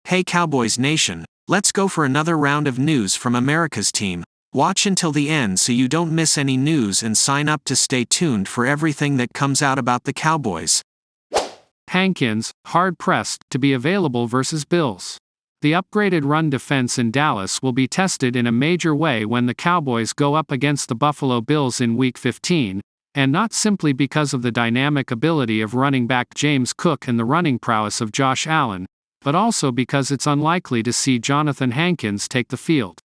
Hey Cowboys Nation, let's go for another round of news from America's team. Watch until the end so you don't miss any news and sign up to stay tuned for everything that comes out about the Cowboys. Hankins, hard-pressed to be available versus Bills. The upgraded run defense in Dallas will be tested in a major way when the Cowboys go up against the Buffalo Bills in Week 15, and not simply because of the dynamic ability of running back James Cook and the running prowess of Josh Allen, but also because it's unlikely to see Jonathan Hankins take the field.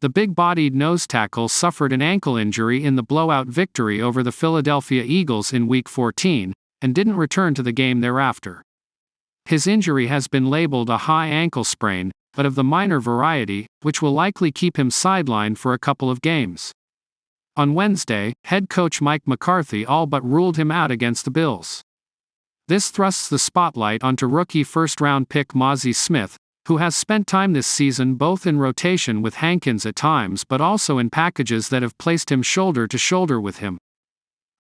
The big-bodied nose tackle suffered an ankle injury in the blowout victory over the Philadelphia Eagles in Week 14, and didn't return to the game thereafter. His injury has been labeled a high ankle sprain, but of the minor variety, which will likely keep him sidelined for a couple of games. On Wednesday, head coach Mike McCarthy all but ruled him out against the Bills. This thrusts the spotlight onto rookie first-round pick Mazi Smith, who has spent time this season both in rotation with Hankins at times but also in packages that have placed him shoulder to shoulder with him.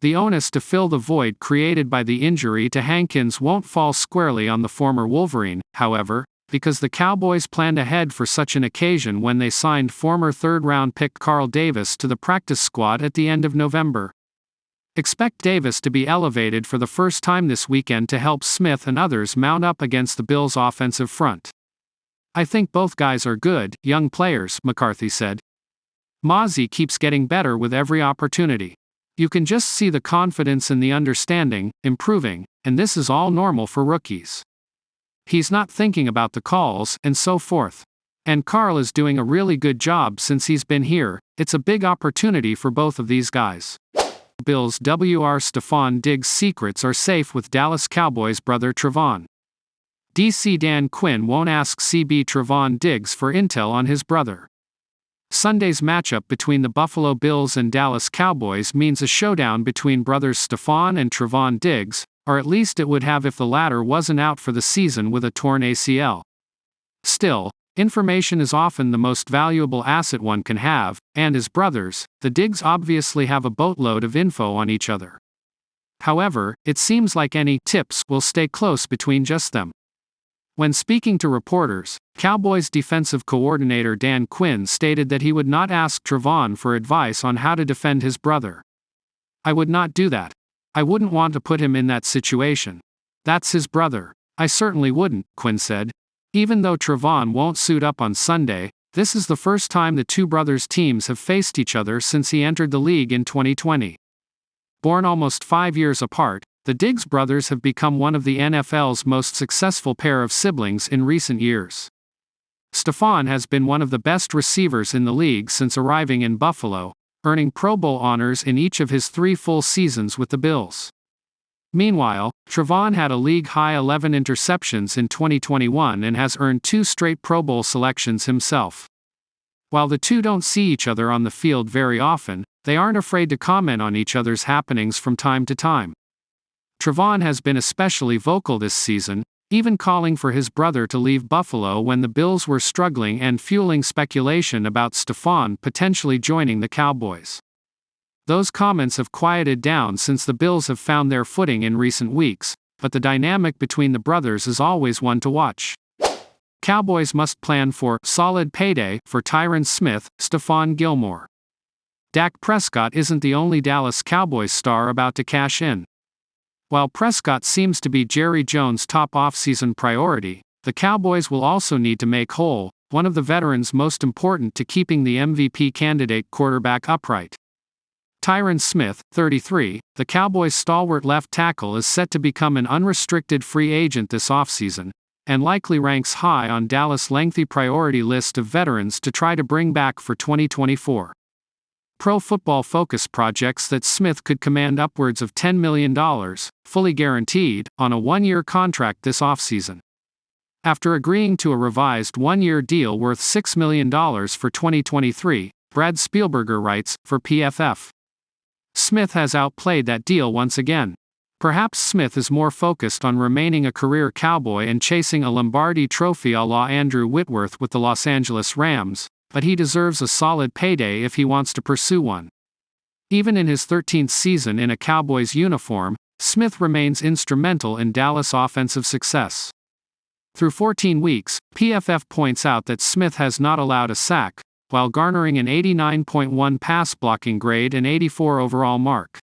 The onus to fill the void created by the injury to Hankins won't fall squarely on the former Wolverine, however, because the Cowboys planned ahead for such an occasion when they signed former third-round pick Carl Davis to the practice squad at the end of November. Expect Davis to be elevated for the first time this weekend to help Smith and others mount up against the Bills' offensive front. "I think both guys are good, young players," McCarthy said. "Mazi keeps getting better with every opportunity. You can just see the confidence and the understanding improving, and this is all normal for rookies. He's not thinking about the calls and so forth. And Carl is doing a really good job since he's been here. It's a big opportunity for both of these guys." Bills WR Stefon Diggs' secrets are safe with Dallas Cowboys brother Trevon. DC Dan Quinn won't ask CB Trevon Diggs for intel on his brother. Sunday's matchup between the Buffalo Bills and Dallas Cowboys means a showdown between brothers Stefon and Trevon Diggs, or at least it would have if the latter wasn't out for the season with a torn ACL. Still, information is often the most valuable asset one can have, and as brothers, the Diggs obviously have a boatload of info on each other. However, it seems like any tips will stay close between just them. When speaking to reporters, Cowboys defensive coordinator Dan Quinn stated that he would not ask Trevon for advice on how to defend his brother. "I would not do that. I wouldn't want to put him in that situation. That's his brother. I certainly wouldn't," Quinn said. Even though Trevon won't suit up on Sunday, this is the first time the two brothers' teams have faced each other since he entered the league in 2020. Born almost 5 years apart, the Diggs brothers have become one of the NFL's most successful pair of siblings in recent years. Stefon has been one of the best receivers in the league since arriving in Buffalo, earning Pro Bowl honors in each of his 3 full seasons with the Bills. Meanwhile, Trevon had a league-high 11 interceptions in 2021 and has earned 2 straight Pro Bowl selections himself. While the two don't see each other on the field very often, they aren't afraid to comment on each other's happenings from time to time. Trevon has been especially vocal this season, even calling for his brother to leave Buffalo when the Bills were struggling and fueling speculation about Stefon potentially joining the Cowboys. Those comments have quieted down since the Bills have found their footing in recent weeks, but the dynamic between the brothers is always one to watch. Cowboys must plan for solid payday for Tyron Smith, Stephon Gilmore. Dak Prescott isn't the only Dallas Cowboys star about to cash in. While Prescott seems to be Jerry Jones' top offseason priority, the Cowboys will also need to make whole one of the veterans most important to keeping the MVP candidate quarterback upright. Tyron Smith, 33, the Cowboys' stalwart left tackle, is set to become an unrestricted free agent this offseason, and likely ranks high on Dallas' lengthy priority list of veterans to try to bring back for 2024. Pro Football Focus projects that Smith could command upwards of $10 million, fully guaranteed, on a 1-year contract this offseason. After agreeing to a revised 1-year deal worth $6 million for 2023, Brad Spielberger writes, for PFF. Smith has outplayed that deal once again. Perhaps Smith is more focused on remaining a career Cowboy and chasing a Lombardi trophy a la Andrew Whitworth with the Los Angeles Rams, but he deserves a solid payday if he wants to pursue one. Even in his 13th season in a Cowboys uniform, Smith remains instrumental in Dallas' offensive success. Through 14 weeks, PFF points out that Smith has not allowed a sack, while garnering an 89.1 pass blocking grade and 84 overall mark.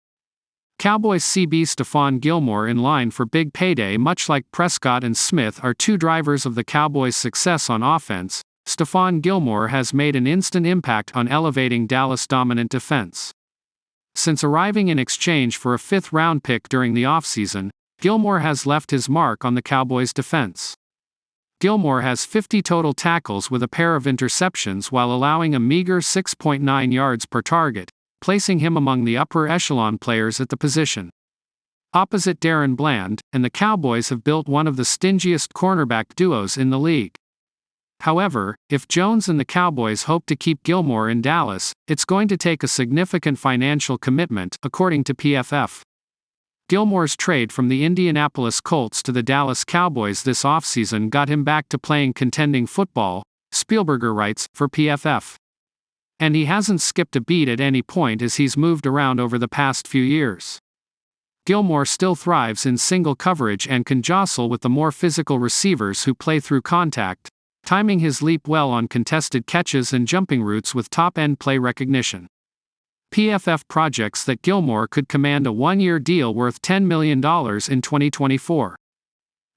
Cowboys CB Stefon Gilmore in line for big payday. Much like Prescott and Smith are two drivers of the Cowboys' success on offense, Stefon Gilmore has made an instant impact on elevating Dallas' dominant defense. Since arriving in exchange for a fifth-round pick during the offseason, Gilmore has left his mark on the Cowboys' defense. Gilmore has 50 total tackles with a pair of interceptions while allowing a meager 6.9 yards per target, placing him among the upper echelon players at the position. Opposite Darren Bland, and the Cowboys have built one of the stingiest cornerback duos in the league. However, if Jones and the Cowboys hope to keep Gilmore in Dallas, it's going to take a significant financial commitment, according to PFF. Gilmore's trade from the Indianapolis Colts to the Dallas Cowboys this offseason got him back to playing contending football, Spielberger writes, for PFF. And he hasn't skipped a beat at any point as he's moved around over the past few years. Gilmore still thrives in single coverage and can jostle with the more physical receivers who play through contact, timing his leap well on contested catches and jumping routes with top-end play recognition. PFF projects that Gilmore could command a one-year deal worth $10 million in 2024.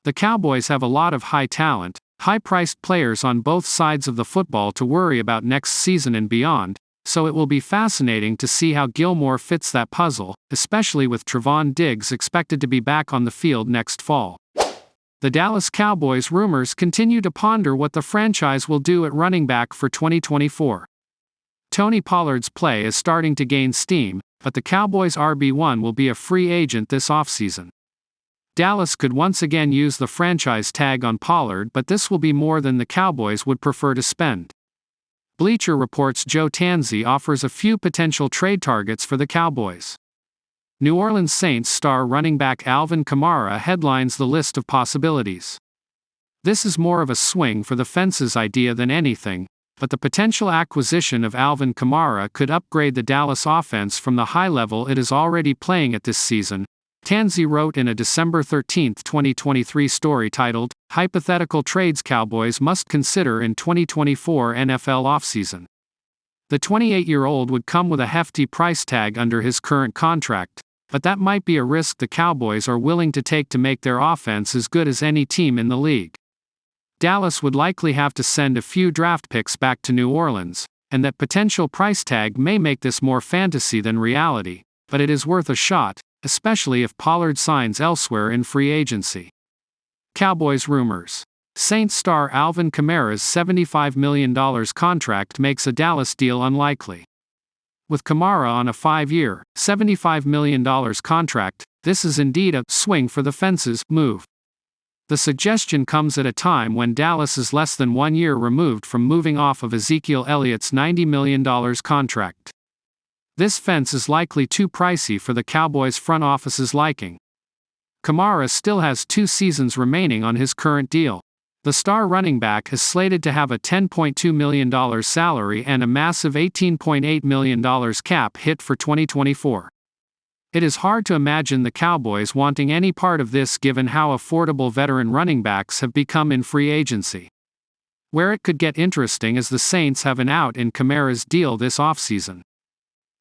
The Cowboys have a lot of high talent, high-priced players on both sides of the football to worry about next season and beyond, so it will be fascinating to see how Gilmore fits that puzzle, especially with Trevon Diggs expected to be back on the field next fall. The Dallas Cowboys rumors continue to ponder what the franchise will do at running back for 2024. Tony Pollard's play is starting to gain steam, but the Cowboys' RB1 will be a free agent this offseason. Dallas could once again use the franchise tag on Pollard, but this will be more than the Cowboys would prefer to spend. Bleacher Report's Joe Tanzi offers a few potential trade targets for the Cowboys. New Orleans Saints star running back Alvin Kamara headlines the list of possibilities. This is more of a swing for the fences idea than anything, but the potential acquisition of Alvin Kamara could upgrade the Dallas offense from the high level it is already playing at this season, Tanzi wrote in a December 13, 2023 story titled, Hypothetical Trades Cowboys Must Consider in 2024 NFL Offseason. The 28-year-old would come with a hefty price tag under his current contract, but that might be a risk the Cowboys are willing to take to make their offense as good as any team in the league. Dallas would likely have to send a few draft picks back to New Orleans, and that potential price tag may make this more fantasy than reality, but it is worth a shot, especially if Pollard signs elsewhere in free agency. Cowboys rumors. Saints star Alvin Kamara's $75 million contract makes a Dallas deal unlikely. With Kamara on a 5-year, $75 million contract, this is indeed a swing for the fences move. The suggestion comes at a time when Dallas is less than 1 year removed from moving off of Ezekiel Elliott's $90 million contract. This fence is likely too pricey for the Cowboys' front office's liking. Kamara still has 2 seasons remaining on his current deal. The star running back is slated to have a $10.2 million salary and a massive $18.8 million cap hit for 2024. It is hard to imagine the Cowboys wanting any part of this given how affordable veteran running backs have become in free agency. Where it could get interesting is the Saints have an out in Kamara's deal this offseason.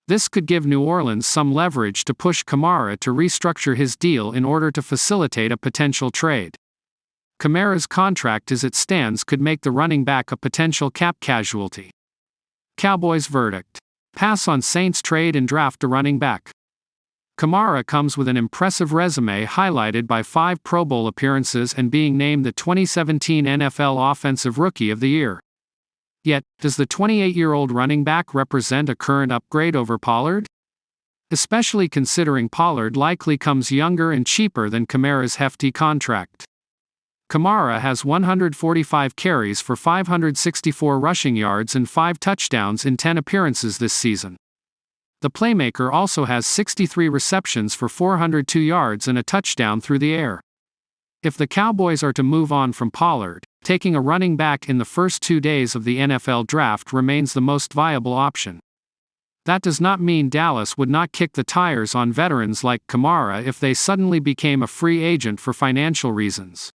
This could give New Orleans some leverage to push Kamara to restructure his deal in order to facilitate a potential trade. Kamara's contract as it stands could make the running back a potential cap casualty. Cowboys verdict. Pass on Saints trade and draft a running back. Kamara comes with an impressive resume highlighted by 5 Pro Bowl appearances and being named the 2017 NFL Offensive Rookie of the Year. Yet, does the 28-year-old running back represent a current upgrade over Pollard? Especially considering Pollard likely comes younger and cheaper than Kamara's hefty contract. Kamara has 145 carries for 564 rushing yards and 5 touchdowns in 10 appearances this season. The playmaker also has 63 receptions for 402 yards and a touchdown through the air. If the Cowboys are to move on from Pollard, taking a running back in the first 2 days of the NFL draft remains the most viable option. That does not mean Dallas would not kick the tires on veterans like Kamara if they suddenly became a free agent for financial reasons.